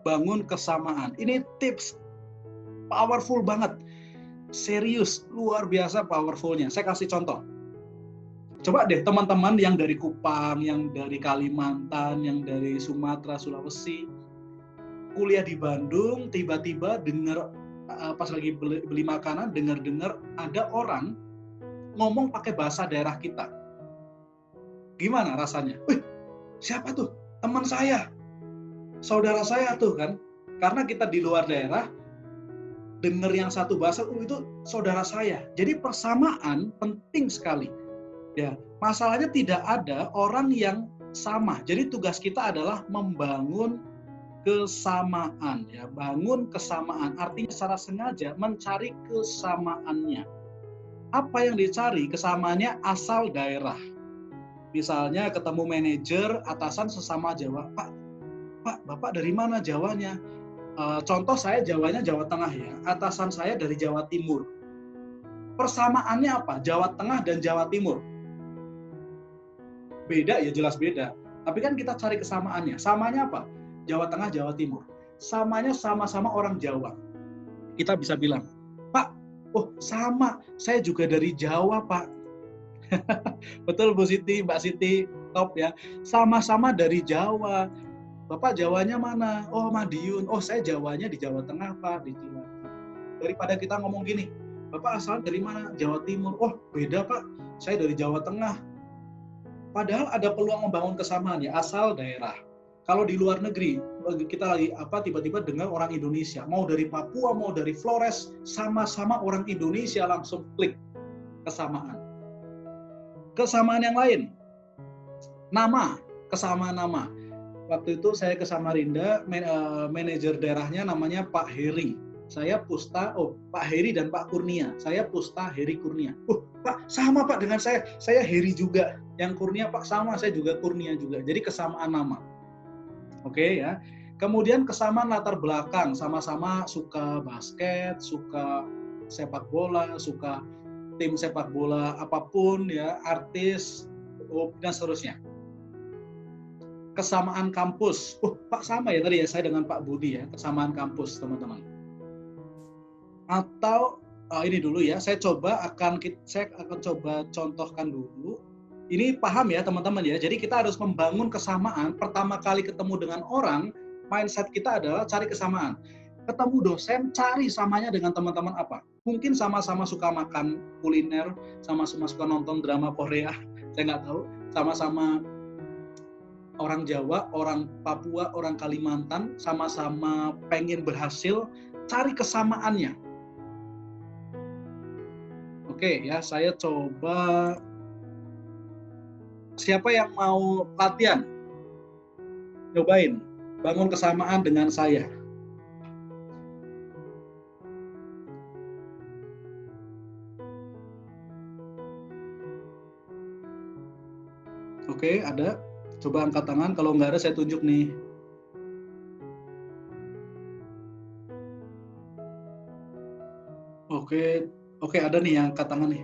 Bangun kesamaan. Ini tips powerful banget. Serius, luar biasa powerfulnya. Saya kasih contoh. Coba deh teman-teman yang dari Kupang, yang dari Kalimantan, yang dari Sumatera, Sulawesi, kuliah di Bandung, tiba-tiba dengar pas lagi beli makanan, dengar ada orang ngomong pakai bahasa daerah kita. Gimana rasanya? Wih, siapa tuh? Teman saya, saudara saya tuh kan. Karena kita di luar daerah, dengar yang satu bahasa, itu saudara saya. Jadi persamaan penting sekali. Ya, masalahnya tidak ada orang yang sama. Jadi tugas kita adalah membangun kesamaan, ya, bangun kesamaan. Artinya secara sengaja mencari kesamaannya. Apa yang dicari? Kesamaannya asal daerah. Misalnya ketemu manajer, atasan sesama Jawa. Pak, Bapak dari mana Jawanya? Contoh saya Jawanya Jawa Tengah ya. Atasan saya dari Jawa Timur. Persamaannya apa? Jawa Tengah dan Jawa Timur. Beda ya, jelas beda. Tapi kan kita cari kesamaannya. Samanya apa? Jawa Tengah, Jawa Timur. Samanya sama-sama orang Jawa. Kita bisa bilang, Pak, oh sama, saya juga dari Jawa, Pak. Betul Bu Siti, Mbak Siti, top ya. Sama-sama dari Jawa. Bapak Jawanya mana? Oh Madiun. Oh saya Jawanya di Jawa Tengah Pak, di Cilacap. Daripada kita ngomong gini, Bapak asal dari mana? Jawa Timur. Oh beda Pak, saya dari Jawa Tengah. Padahal ada peluang membangun kesamaan ya, asal daerah. Kalau di luar negeri, kita lagi tiba-tiba dengar orang Indonesia, mau dari Papua, mau dari Flores, sama-sama orang Indonesia, langsung klik kesamaan. Kesamaan yang lain, nama, kesamaan nama. Waktu itu saya ke Samarinda, manajer daerahnya namanya Pak Heri. Saya Pak Heri dan Pak Kurnia. Saya Pusta Heri Kurnia. Pak, sama Pak dengan saya Heri juga. Yang Kurnia Pak sama, saya juga Kurnia juga. Jadi kesamaan nama. Oke ya. Kemudian kesamaan latar belakang, sama-sama suka basket, suka sepak bola, suka tim sepak bola apapun ya, artis dan seterusnya. Kesamaan kampus. Pak sama ya tadi ya saya dengan Pak Budi ya, kesamaan kampus teman-teman. Atau ini dulu ya, saya akan coba contohkan dulu. Ini paham ya teman-teman ya. Jadi kita harus membangun kesamaan. Pertama kali ketemu dengan orang, mindset kita adalah cari kesamaan. Ketemu dosen, cari samanya dengan teman-teman apa. Mungkin sama-sama suka makan kuliner, sama-sama suka nonton drama Korea, saya nggak tahu. Sama-sama orang Jawa, orang Papua, orang Kalimantan, sama-sama pengen berhasil, cari kesamaannya. Oke ya, saya coba. Siapa yang mau latihan? Cobain, bangun kesamaan dengan saya. Oke, ada? Coba angkat tangan, kalau nggak ada saya tunjuk nih. Oke, ada nih yang angkat tangan nih.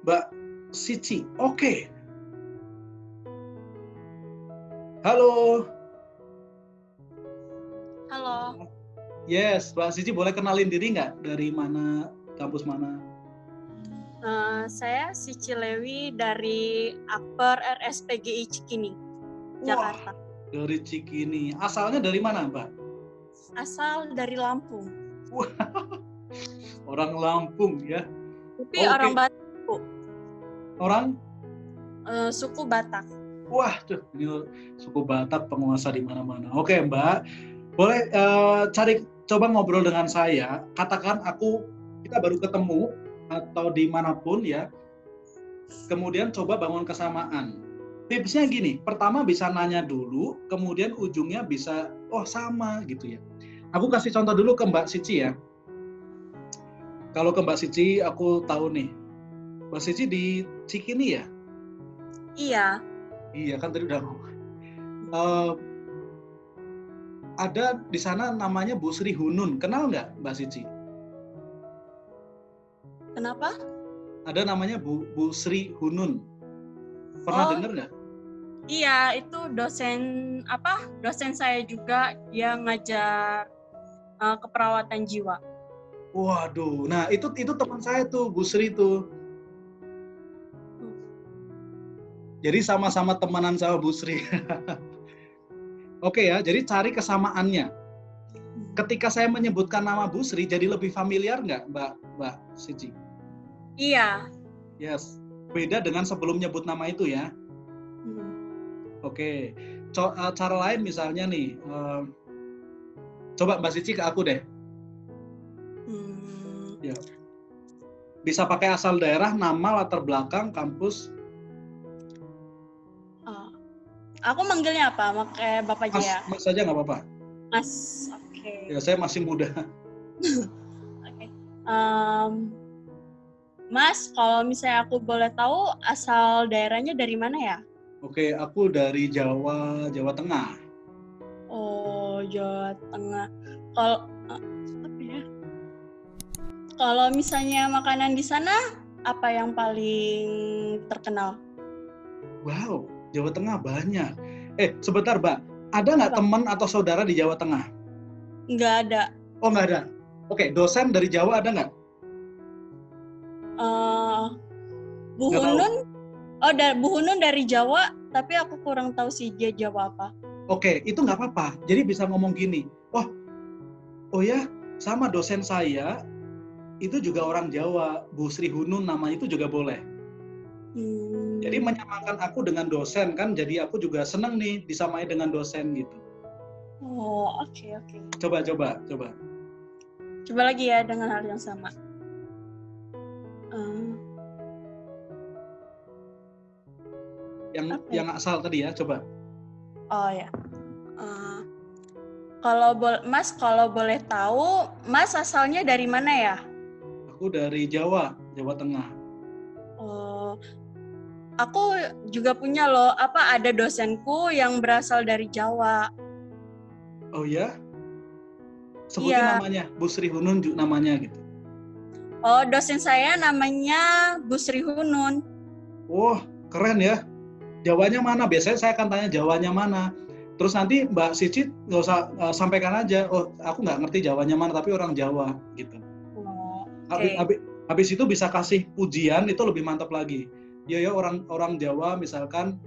Mbak Sici, oke. Halo. Halo. Yes, Mbak Sici boleh kenalin diri nggak? Dari mana, kampus mana? Saya Sici Lewi dari Akper RSPGI Cikini, Jakarta. Dari Cikini. Asalnya dari mana, Mbak? Asal dari Lampung. Orang Lampung ya. Tapi orang Batak. Orang? Suku Batak. Wah, tuh ini suku Batak penguasa di mana-mana. Oke, Mbak. Boleh coba ngobrol dengan saya. Katakan kita baru ketemu atau dimanapun ya. Kemudian coba bangun kesamaan. Tipsnya gini, pertama bisa nanya dulu, kemudian ujungnya bisa, sama gitu ya. Aku kasih contoh dulu ke Mbak Sici ya. Kalau ke Mbak Sici, aku tahu nih. Mbak Sici di Cikini ya? Iya. Iya kan tadi udah ada di sana namanya Bu Sri Hunun. Kenal nggak Mbak Sici? Kenapa? Ada namanya Bu Sri Hunun. Pernah dengar nggak? Iya, itu dosen saya juga, dia ngajar keperawatan jiwa. Waduh, nah itu teman saya tuh, Bu Sri tuh. Jadi sama-sama temenan sama Bu Sri. Oke ya, jadi cari kesamaannya. Ketika saya menyebutkan nama Bu Sri, jadi lebih familiar nggak, Mbak Cici? Iya. Yes, beda dengan sebelum nyebut nama itu ya. Oke, cara lain misalnya nih, coba Mbak Cici ke aku deh. Ya. Bisa pakai asal daerah, nama, latar belakang, kampus. Aku manggilnya apa? Pakai Bapak Mas, Jaya. Mas saja nggak apa-apa. Mas, oke. Ya, saya masih muda. Oke. Mas, kalau misalnya aku boleh tahu asal daerahnya dari mana ya? Oke, aku dari Jawa Tengah. Oh, Jawa Tengah. Kalau apa ya? Kalau misalnya makanan di sana, apa yang paling terkenal? Wow, Jawa Tengah banyak. Sebentar, Mbak. Ada nggak teman atau saudara di Jawa Tengah? Nggak ada. Oh, nggak ada. Oke, dosen dari Jawa ada nggak? Bu Nggak tahu. Hunun. Oh, Bu Hunun dari Jawa, tapi aku kurang tahu sih dia Jawa apa. Oke, itu nggak apa-apa. Jadi bisa ngomong gini, oh ya, sama dosen saya, itu juga orang Jawa, Bu Sri Hunun nama itu juga boleh. Jadi menyamakan aku dengan dosen kan, jadi aku juga senang nih disamai dengan dosen gitu. Oh, oke. Coba. Coba lagi ya dengan hal yang sama. Yang asal tadi ya, coba. Oh ya. Mas, kalau boleh tahu, Mas asalnya dari mana ya? Aku dari Jawa Tengah. Oh, aku juga punya loh, ada dosenku yang berasal dari Jawa. Oh ya? Sebutin namanya, Bu Sri Hunun namanya gitu. Oh, dosen saya namanya Bu Sri Hunun. Wah, keren ya. Jawanya mana? Biasanya saya akan tanya Jawanya mana. Terus nanti Mbak Cici nggak usah sampaikan aja, aku nggak ngerti Jawanya mana, tapi orang Jawa gitu. Oh, okay. Habis itu bisa kasih pujian, itu lebih mantap lagi. Ya orang Jawa misalkan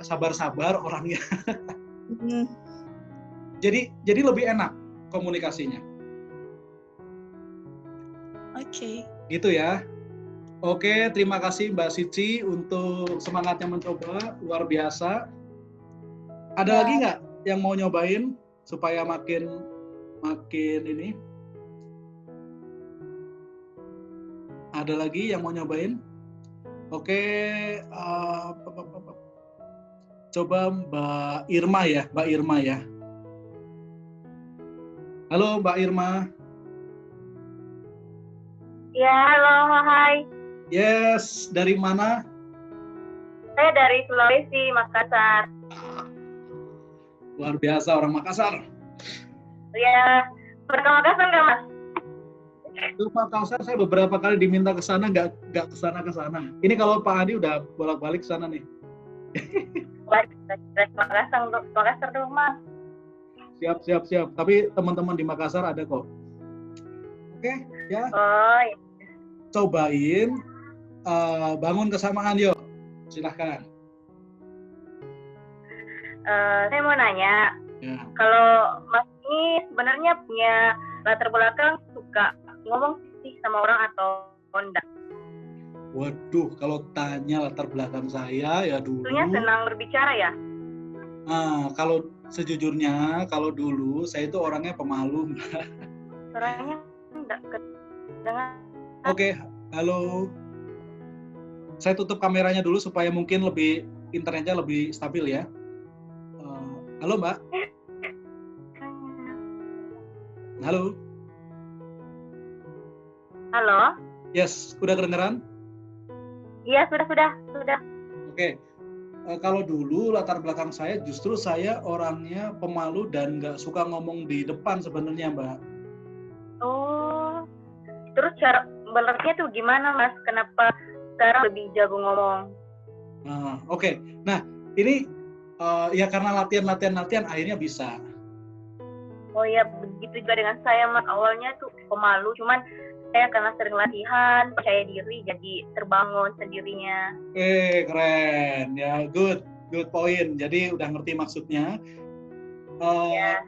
sabar-sabar orangnya. Jadi lebih enak komunikasinya. Oke. Gitu ya. Oke, terima kasih Mbak Cici untuk semangatnya mencoba, luar biasa. Ada lagi nggak yang mau nyobain supaya makin ini? Ada lagi yang mau nyobain? Oke, coba Mbak Irma ya. Halo Mbak Irma. Ya, halo, hai. Yes, dari mana? Saya dari Sulawesi, Makassar. Luar biasa orang Makassar. Ya, pernah ke Makassar nggak, Mas? Ke Makassar saya beberapa kali diminta ke sana, nggak ke sana. Ini kalau Pak Adi udah bolak-balik ke sana nih. Makassar dong, Mas. Siap. Tapi teman-teman di Makassar ada kok. Oke, ya. Oh, iya. Cobain bangun kesamaan yuk. Silahkan. Saya mau nanya, kalau Mas ini sebenarnya punya latar belakang suka ngomong sih sama orang atau enggak? Waduh, kalau tanya latar belakang saya ya dulu. Tentunya senang berbicara ya? Kalau sejujurnya, kalau dulu saya itu orangnya pemalu. Suaranya enggak kedengaran. Oke, halo. Saya tutup kameranya dulu supaya mungkin internetnya lebih stabil ya. Halo Mbak. Halo. Halo. Yes, udah kedengeran? Iya, sudah. Oke. Kalau dulu latar belakang saya justru saya orangnya pemalu dan nggak suka ngomong di depan sebenarnya Mbak. Oh, terus cara benernya tuh gimana Mas? Kenapa sekarang lebih jago ngomong? Oke. Nah, Ini ya karena latihan akhirnya bisa. Oh ya, begitu juga dengan saya, Mas. Awalnya tuh pemalu, cuman saya karena sering latihan, percaya diri, jadi terbangun sendirinya. Keren ya, good point. Jadi udah ngerti maksudnya. Ya.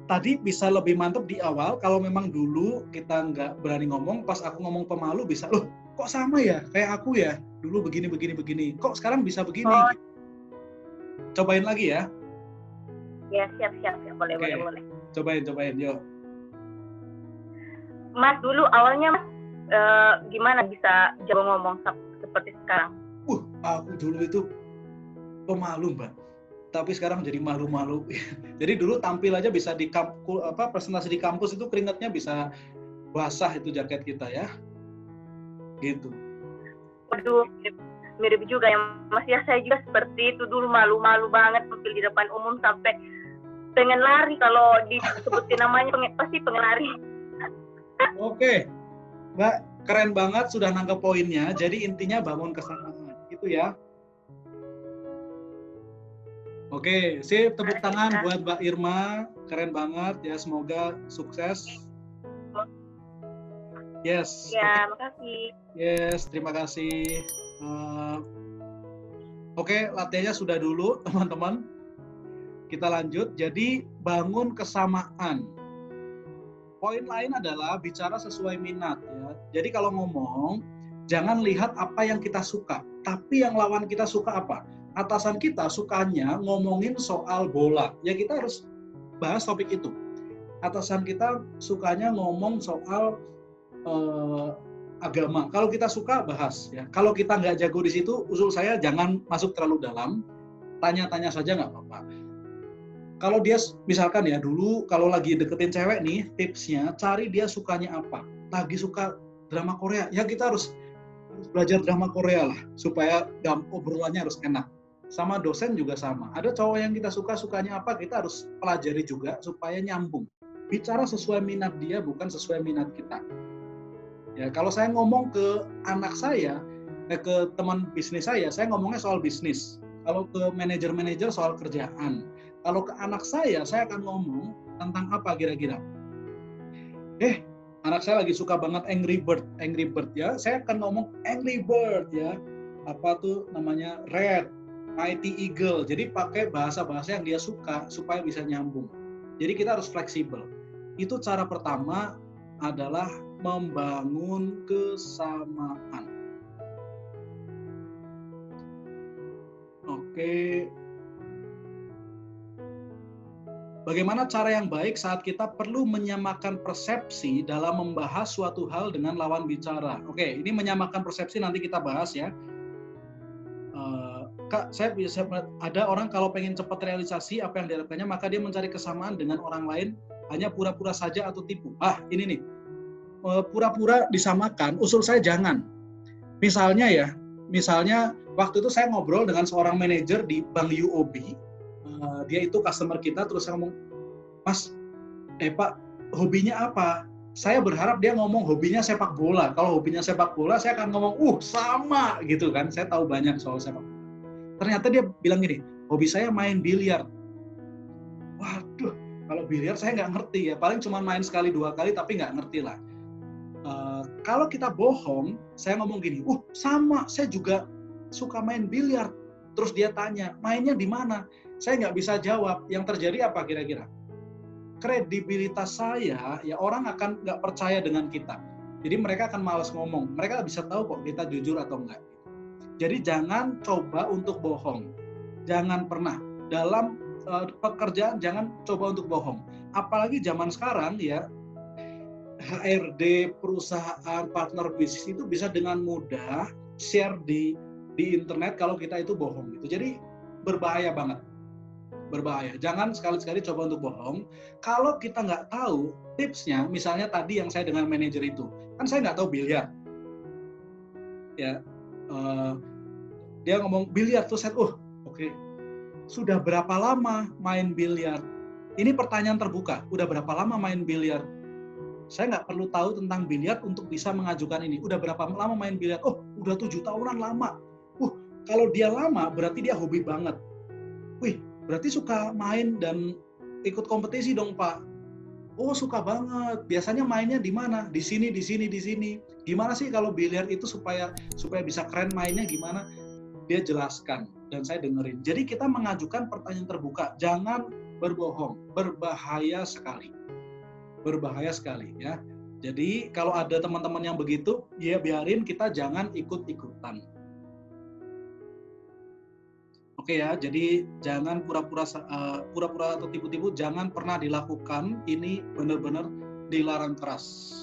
Tadi bisa lebih mantap di awal. Kalau memang dulu kita nggak berani ngomong, pas aku ngomong pemalu bisa, loh kok sama ya kayak aku ya, dulu begini, kok sekarang bisa begini. Oh. Cobain lagi ya. Ya, siap. Boleh. Cobain, yuk. Mas, dulu awalnya Mas, gimana bisa jago ngomong seperti sekarang? Aku dulu itu pemalu, Mbak. Tapi sekarang jadi malu-malu. Jadi dulu tampil aja bisa di presentasi di kampus itu keringatnya bisa basah itu jaket kita ya. Gitu. Waduh, mirip juga ya Mas, ya saya juga seperti itu dulu, malu-malu banget tampil di depan umum sampai pengen lari kalau disebutin namanya, pasti pengen lari. Oke, Mbak, keren banget sudah nangkep poinnya. Jadi intinya bangun kesamaan, gitu ya. Oke, sip, tepuk tangan buat Mbak Irma, keren banget ya, semoga sukses. Yes. Ya, makasih. Yes, terima kasih. Oke, latihannya sudah dulu, teman-teman. Kita lanjut. Jadi bangun kesamaan. Poin lain adalah bicara sesuai minat ya. Jadi kalau ngomong, jangan lihat apa yang kita suka, tapi yang lawan kita suka apa. Atasan kita sukanya ngomongin soal bola, ya kita harus bahas topik itu. Atasan kita sukanya ngomong soal agama, kalau kita suka bahas ya. Kalau kita nggak jago di situ, usul saya jangan masuk terlalu dalam, tanya-tanya saja nggak apa-apa. Kalau dia misalkan ya dulu kalau lagi deketin cewek nih, tipsnya cari dia sukanya apa. Lagi suka drama Korea, ya kita harus belajar drama Korea lah supaya obrolannya harus enak. Sama dosen juga sama. Ada cowok yang kita sukanya apa, kita harus pelajari juga supaya nyambung. Bicara sesuai minat dia, bukan sesuai minat kita. Ya, kalau saya ngomong ke anak saya, ke teman bisnis saya ngomongnya soal bisnis. Kalau ke manajer soal kerjaan. Kalau ke anak saya akan ngomong tentang apa kira-kira. Anak saya lagi suka banget Angry Bird ya. Saya akan ngomong Angry Bird ya. Apa tuh namanya, Red, Mighty Eagle. Jadi pakai bahasa-bahasa yang dia suka supaya bisa nyambung. Jadi kita harus fleksibel. Itu cara pertama adalah membangun kesamaan. Oke. Bagaimana cara yang baik saat kita perlu menyamakan persepsi dalam membahas suatu hal dengan lawan bicara? Oke, ini menyamakan persepsi nanti kita bahas ya. Kak, saya bisa ada orang kalau pengen cepat realisasi apa yang diharapkannya, maka dia mencari kesamaan dengan orang lain, hanya pura-pura saja atau tipu. Ini nih, pura-pura disamakan, usul saya jangan. Misalnya waktu itu saya ngobrol dengan seorang manajer di Bank UOB, dia itu customer kita, terus saya ngomong, Mas, Pak, hobinya apa? Saya berharap dia ngomong hobinya sepak bola. Kalau hobinya sepak bola, saya akan ngomong, sama gitu kan, saya tahu banyak soal sepak bola. Ternyata dia bilang gini, hobi saya main biliar. Waduh, kalau biliar saya nggak ngerti ya, paling cuma main sekali 2 kali tapi nggak ngerti lah. Kalau kita bohong, saya ngomong gini, sama, saya juga suka main biliar. Terus dia tanya, mainnya di mana? Saya nggak bisa jawab. Yang terjadi apa kira-kira? Kredibilitas saya, ya orang akan nggak percaya dengan kita. Jadi mereka akan malas ngomong. Mereka bisa tahu kok kita jujur atau enggak. Jadi jangan coba untuk bohong. Jangan pernah. Dalam pekerjaan jangan coba untuk bohong. Apalagi zaman sekarang ya, HRD, perusahaan, partner bisnis itu bisa dengan mudah share di internet kalau kita itu bohong gitu. Jadi berbahaya banget. Berbahaya. Jangan sekali-sekali coba untuk bohong. Kalau kita nggak tahu tipsnya, misalnya tadi yang saya dengan manajer itu, kan saya nggak tahu biliar. Ya, dia ngomong biliar, terus saya, oke. Sudah berapa lama main biliar? Ini pertanyaan terbuka. Udah berapa lama main biliar? Saya nggak perlu tahu tentang biliar untuk bisa mengajukan ini. Udah berapa lama main biliar? Udah 7 tahunan lama. Kalau dia lama, berarti dia hobi banget. Wih, berarti suka main dan ikut kompetisi dong Pak. Oh suka banget. Biasanya mainnya di mana? Di sini, di sini, di sini. Gimana sih kalau biliar itu supaya bisa keren mainnya gimana? Dia jelaskan dan saya dengerin. Jadi kita mengajukan pertanyaan terbuka. Jangan berbohong. Berbahaya sekali. Berbahaya sekali ya. Jadi kalau ada teman-teman yang begitu, ya biarin, kita jangan ikut-ikutan. Oke ya, jadi jangan pura-pura atau tipu-tipu, jangan pernah dilakukan. Ini benar-benar dilarang keras.